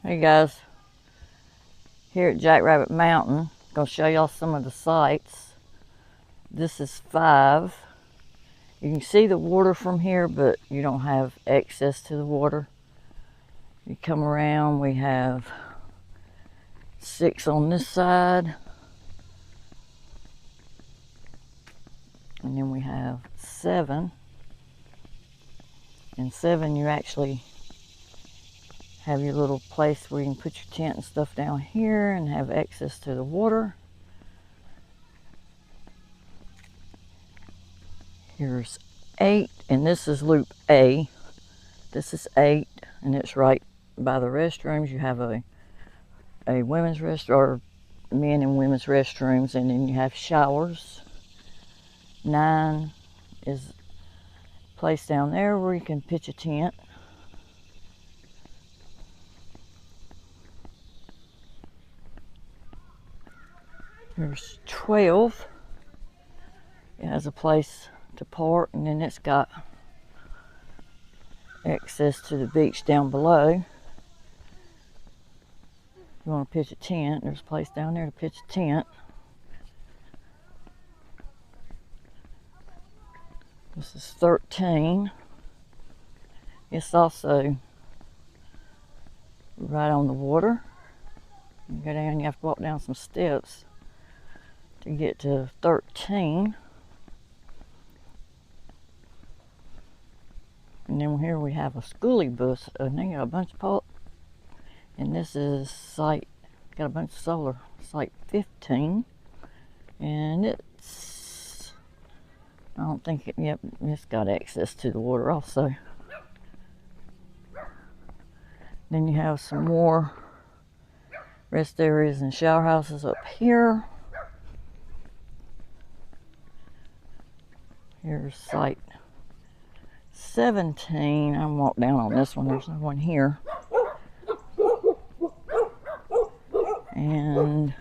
Hey guys, here at Jackrabbit Mountain, gonna show y'all some of the sights. This is 5. You can see the water from here, but you don't have access to the water. You come around, we have 6 on this side, and then we have 7. And 7, you actually have your little place where you can put your tent and stuff down here and have access to the water. Here's 8, and this is loop A. This is 8, and it's right by the restrooms. You have a women's restroom, or men and women's restrooms, and then you have showers. 9 is a place down there where you can pitch a tent. Here's 12. It has a place to park, and then it's got access to the beach down below. If you want to pitch a tent, there's a place down there to pitch a tent. This is 13. It's also right on the water. You go down, you have to walk down some steps to get to 13. And then here we have a schoolie bus, and they got a bunch of pop. And this is site, got a bunch of solar, site 15. And it's, I don't think it, yep, it's got access to the water also. Then you have some more rest areas and shower houses up here. Here's site 17. I walk down on this one. There's no one here. And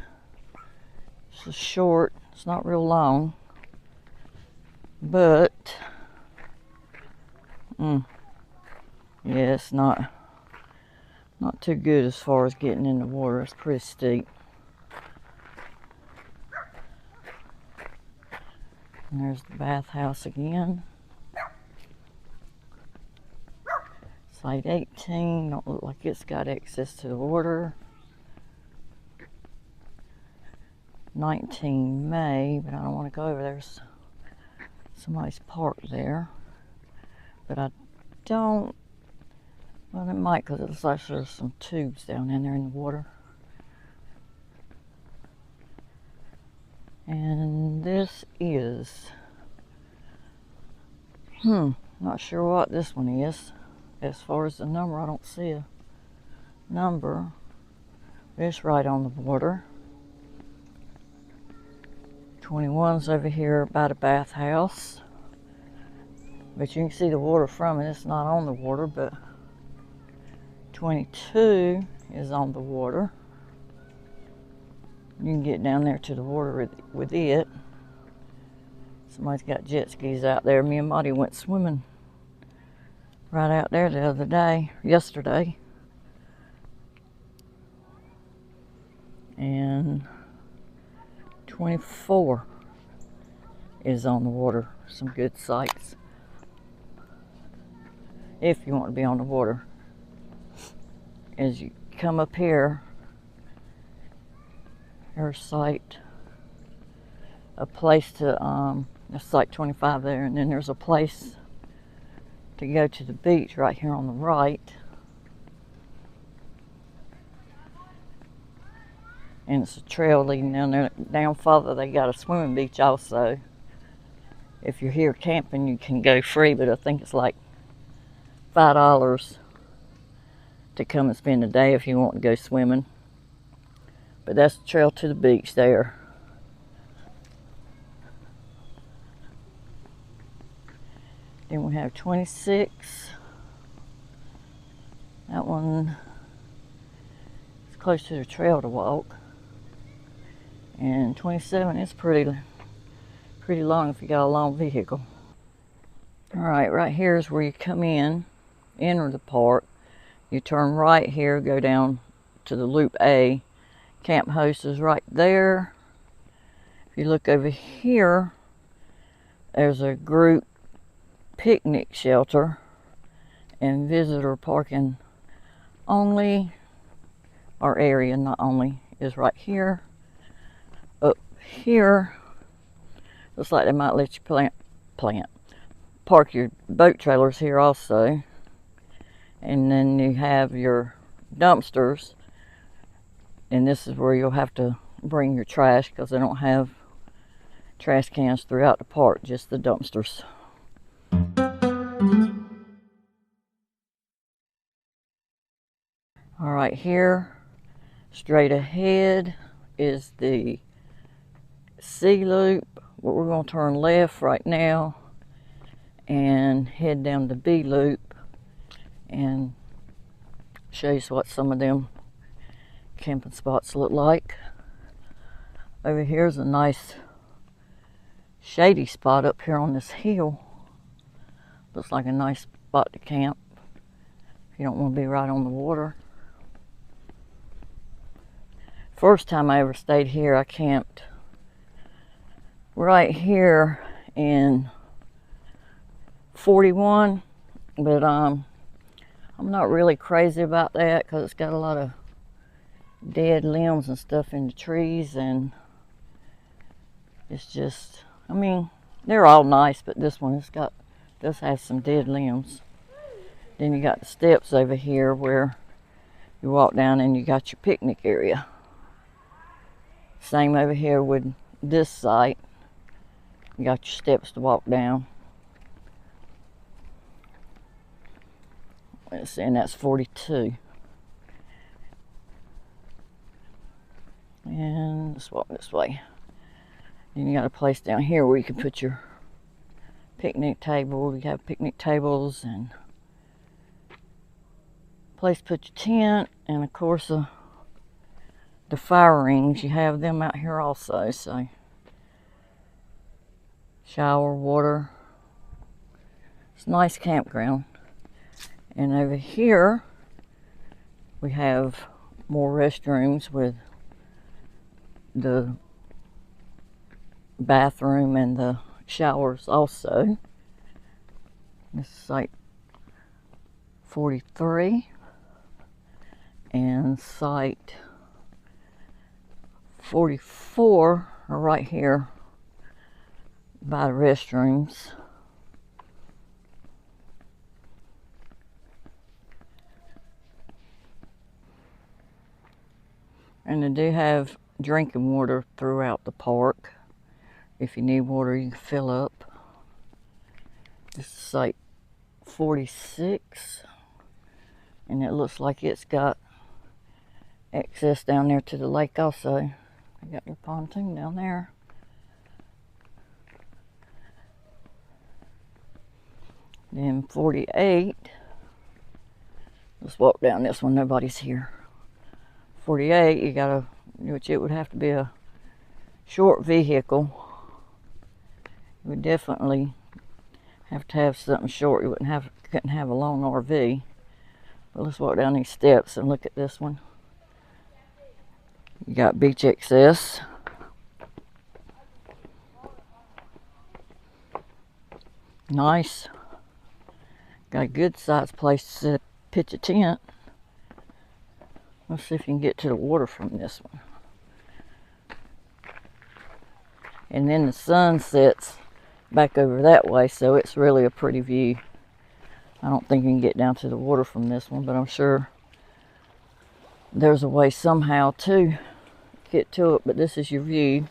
it's short. It's not real long. But, yeah, it's not too good as far as getting in the water. It's pretty steep. And there's the bathhouse again. Site 18, don't look like it's got access to the water. 19 May, but I don't want to go over there. Somebody's parked there. But I don't, well, it might, because it looks like there's some tubes down in there in the water. And this is, not sure what this one is. As far as the number, I don't see a number. It's right on the water. 21's over here by the bathhouse. But you can see the water from it. It's not on the water, but 22 is on the water. You can get down there to the water with it. Somebody's got jet skis out there. Me and Marty went swimming right out there the other day, yesterday. And 24 is on the water. Some good sights. If you want to be on the water. As you come up here, there's site, a place to, there's site 25 there, and then there's a place to go to the beach right here on the right. And it's a trail leading down there. Down farther, they got a swimming beach also. If you're here camping, you can go free, but I think it's like $5 to come and spend a day if you want to go swimming. But that's the trail to the beach there. Then we have 26. That one is close to the trail to walk. And 27 is pretty long if you got a long vehicle. Alright, right here is where you come in, enter the park. You turn right here, go down to the Loop A. Camp host is right there. If you look over here, there's a group picnic shelter and visitor parking only. Our area, not only, is right here. Up here, looks like they might let you park your boat trailers here also. And then you have your dumpsters, and this is where you'll have to bring your trash because they don't have trash cans throughout the park, just the dumpsters. All right, here straight ahead is the C loop. We're going to turn left right now and head down the B loop and show you what some of them camping spots look like. Over here is a nice shady spot up here on this hill. Looks like a nice spot to camp if you don't want to be right on the water. First time I ever stayed here, I camped right here in 41, but I'm not really crazy about that because it's got a lot of dead limbs and stuff in the trees, and it's just, I mean, they're all nice, but this one does have some dead limbs. Then you got the steps over here where you walk down and you got your picnic area. Same over here with this site. You got your steps to walk down. Let's see, and that's 42. And let's walk this way. Then you got a place down here where you can put your picnic table. You have picnic tables and place to put your tent, and of course the fire rings, you have them out here also. So shower, water. It's a nice campground. And over here we have more restrooms with the bathroom and the showers also. This is like 43 and site 44 are right here by the restrooms. And they do have drinking water throughout the park. If you need water, you can fill up. This is site 46, and it looks like it's got access down there to the lake also. They got their pontoon down there. Then 48, let's walk down this one, nobody's here. 48, you gotta, which it would have to be a short vehicle. You would definitely have to have something short. You couldn't have a long RV. But let's walk down these steps and look at this one. You got beach access. Nice. Got a good sized place to pitch a tent. Let's see if you can get to the water from this one. And then the sun sets back over that way, so it's really a pretty view. I don't think you can get down to the water from this one, but I'm sure there's a way somehow to get to it. But this is your view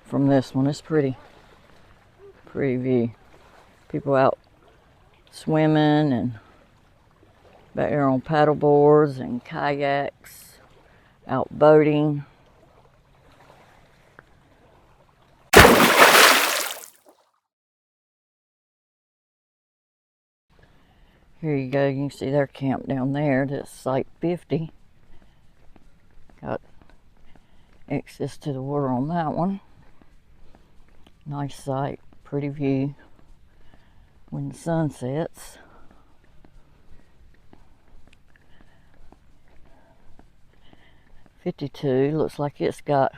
from this one. It's pretty view. People out swimming and back there on paddle boards and kayaks, out boating. Here you go, you can see their camp down there. That's site 50. Got access to the water on that one. Nice site, pretty view when the sun sets. 52, looks like it's got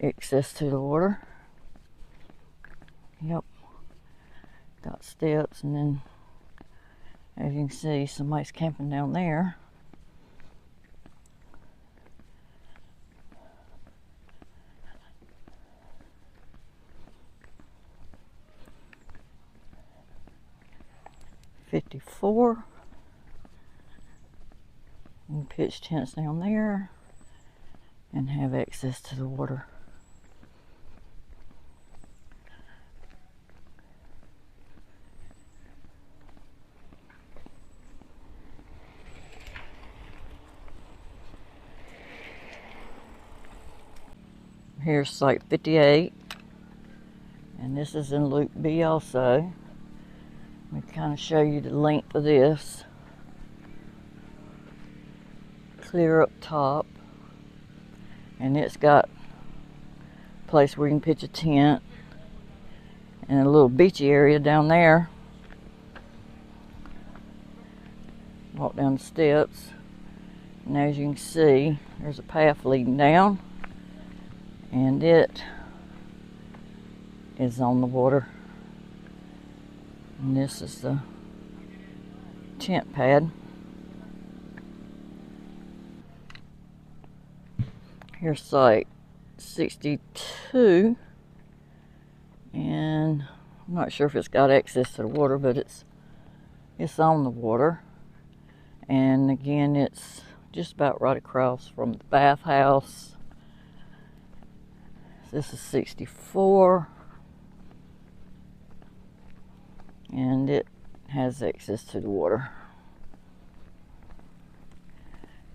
access to the water. Yep, got steps, and then as you can see, somebody's camping down there. '54. You can pitch tents down there and have access to the water. Here's site 58, and this is in Loop B also. Let me kind of show you the length of this. Clear up top, and it's got a place where you can pitch a tent and a little beachy area down there. Walk down the steps, and as you can see, there's a path leading down, and it is on the water. And this is the tent pad. Here's site 62, and I'm not sure if it's got access to the water, but it's on the water. And again, it's just about right across from the bathhouse. This is 64, and it has access to the water.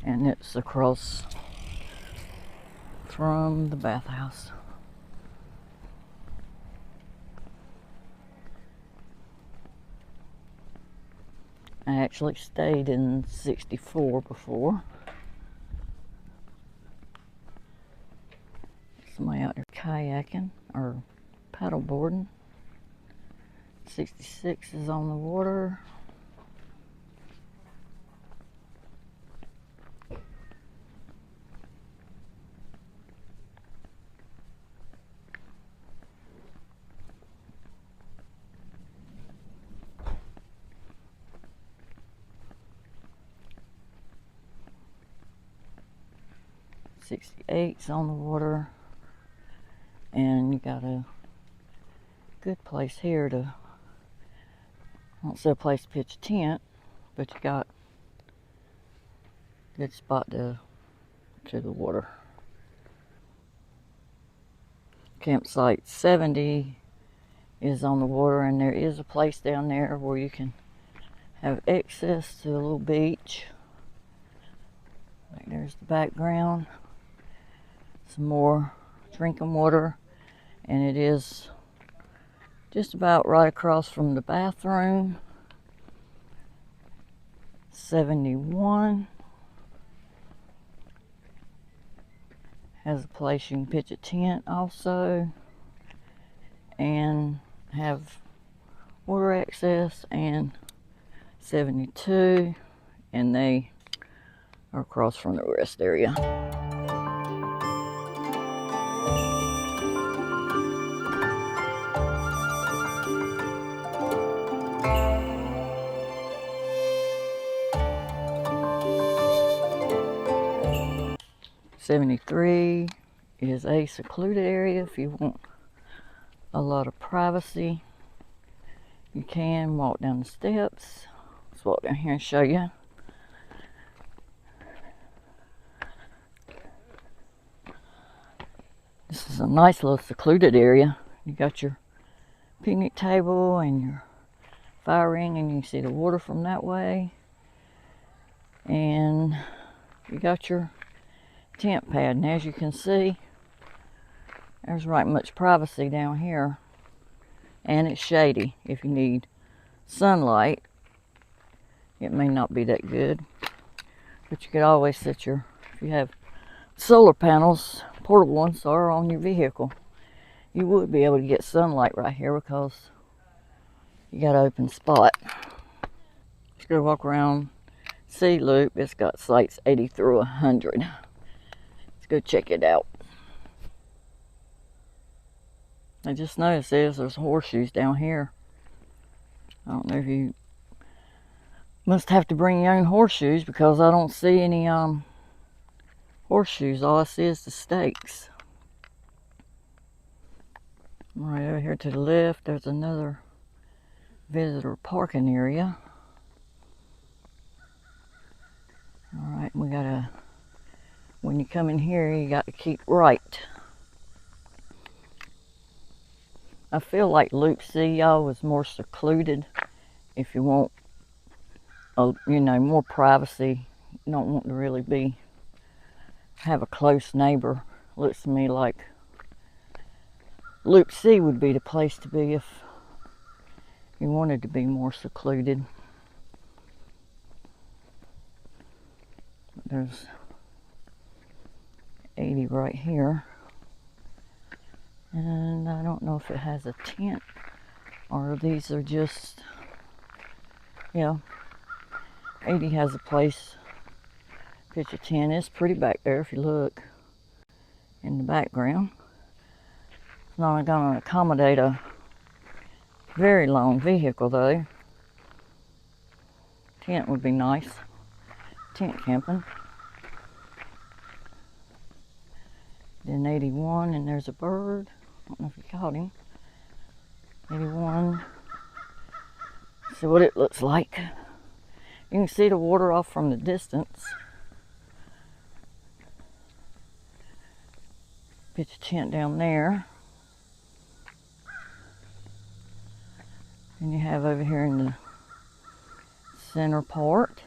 And it's across from the bathhouse. I actually stayed in 64 before. Somebody out there kayaking or paddle boarding. 66 is on the water. '68's on the water, and you got a good place here to, I won't say a place to pitch a tent, but you got a good spot to the water. Campsite 70 is on the water, and there is a place down there where you can have access to a little beach. Like there's the background. Some more drinking water, and it is just about right across from the bathroom. 71 has a place you can pitch a tent also and have water access. And 72, and they are across from the rest area. '73 is a secluded area. If you want a lot of privacy, you can walk down the steps. Let's walk down here and show you. This is a nice little secluded area. You got your picnic table and your fire ring, and you can see the water from that way. And you got your tent pad, and as you can see, there's right much privacy down here, and it's shady. If you need sunlight, it may not be that good, but you could always set if you have solar panels, portable ones, are on your vehicle, you would be able to get sunlight right here because you got an open spot. Just go walk around C loop. It's got sights 80 through 100. Let's go check it out. I just noticed there's horseshoes down here. I don't know if you must have to bring your own horseshoes, because I don't see any horseshoes. All I see is the stakes. Right over here to the left, there's another visitor parking area. Alright, we gotta, when you come in here, you got to keep right. I feel like Loop C, y'all, was more secluded. If you want, more privacy, you don't want to really have a close neighbor. Looks to me like Loop C would be the place to be if you wanted to be more secluded. There's 80 right here. And I don't know if it has a tent or these are just, 80 has a place. Pitch a tent. It's pretty back there if you look in the background. It's not going to accommodate a very long vehicle though. Tent would be nice. Tent camping. Then 81, and there's a bird. I don't know if you caught him. 81. See what it looks like. You can see the water off from the distance. Pitch a tent down there. And you have over here in the center part.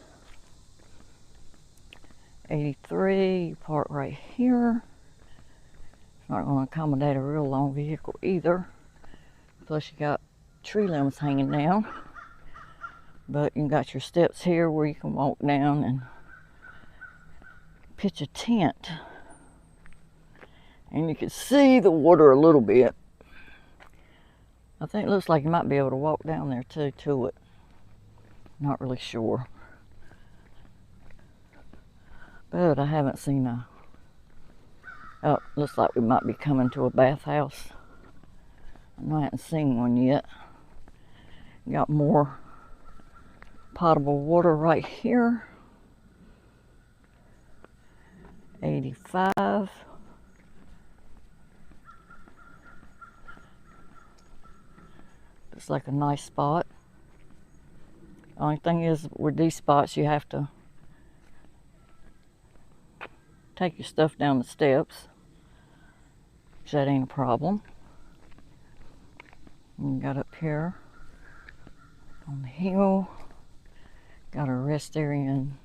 83, you park right here. It's not going to accommodate a real long vehicle either. Plus you got tree limbs hanging down. But you got your steps here where you can walk down and pitch a tent. And you can see the water a little bit. I think it looks like you might be able to walk down there too to it. Not really sure. But I haven't seen a... Oh, looks like we might be coming to a bathhouse. I haven't seen one yet. Got more potable water right here. 85. Looks like a nice spot. Only thing is, with these spots, you have to take your stuff down the steps, which that ain't a problem. And you got up here on the hill, got a rest area, and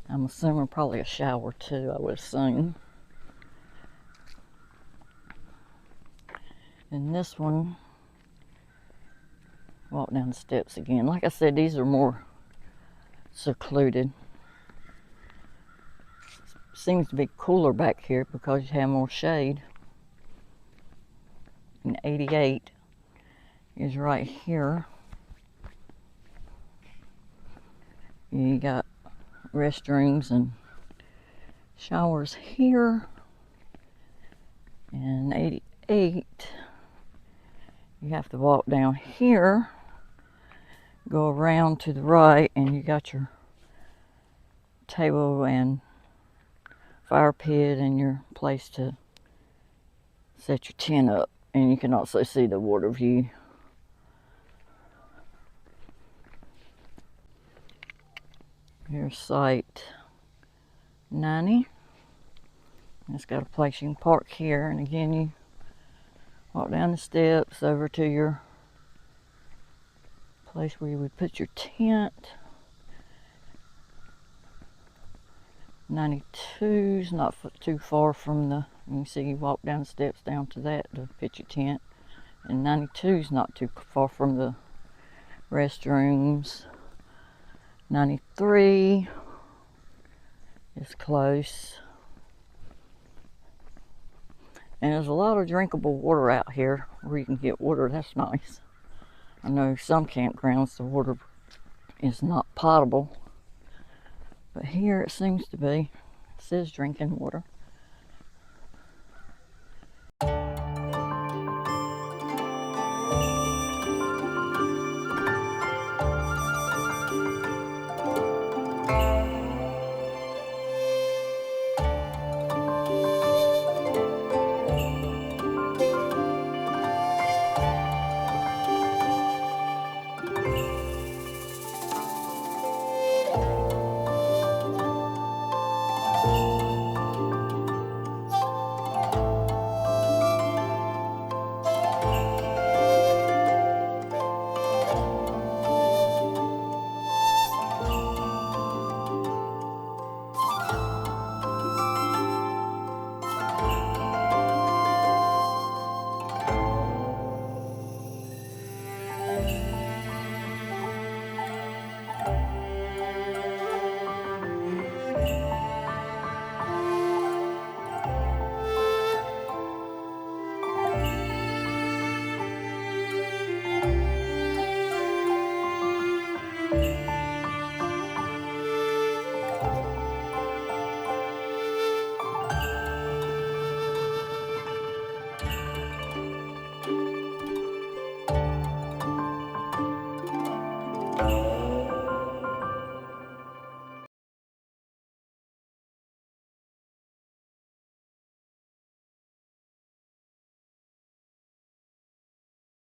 I'm assuming probably a shower too, I would assume. And this one, walk down the steps again. Like I said, these are more secluded. Seems to be cooler back here because you have more shade. And 88 is right here. You got restrooms and showers here. And 88, you have to walk down here, go around to the right, and you got your table and fire pit and your place to set your tent up. And you can also see the water view. Here's site 90. It's got a place you can park here, and again you walk down the steps over to your place where you would put your tent. 92's not too far from the, you can see you walk down the steps down to that to pitch your tent. And 92's not too far from the restrooms. 93 is close. And there's a lot of drinkable water out here where you can get water. That's nice. I know some campgrounds the water is not potable. But here it seems to be. It says drinking water.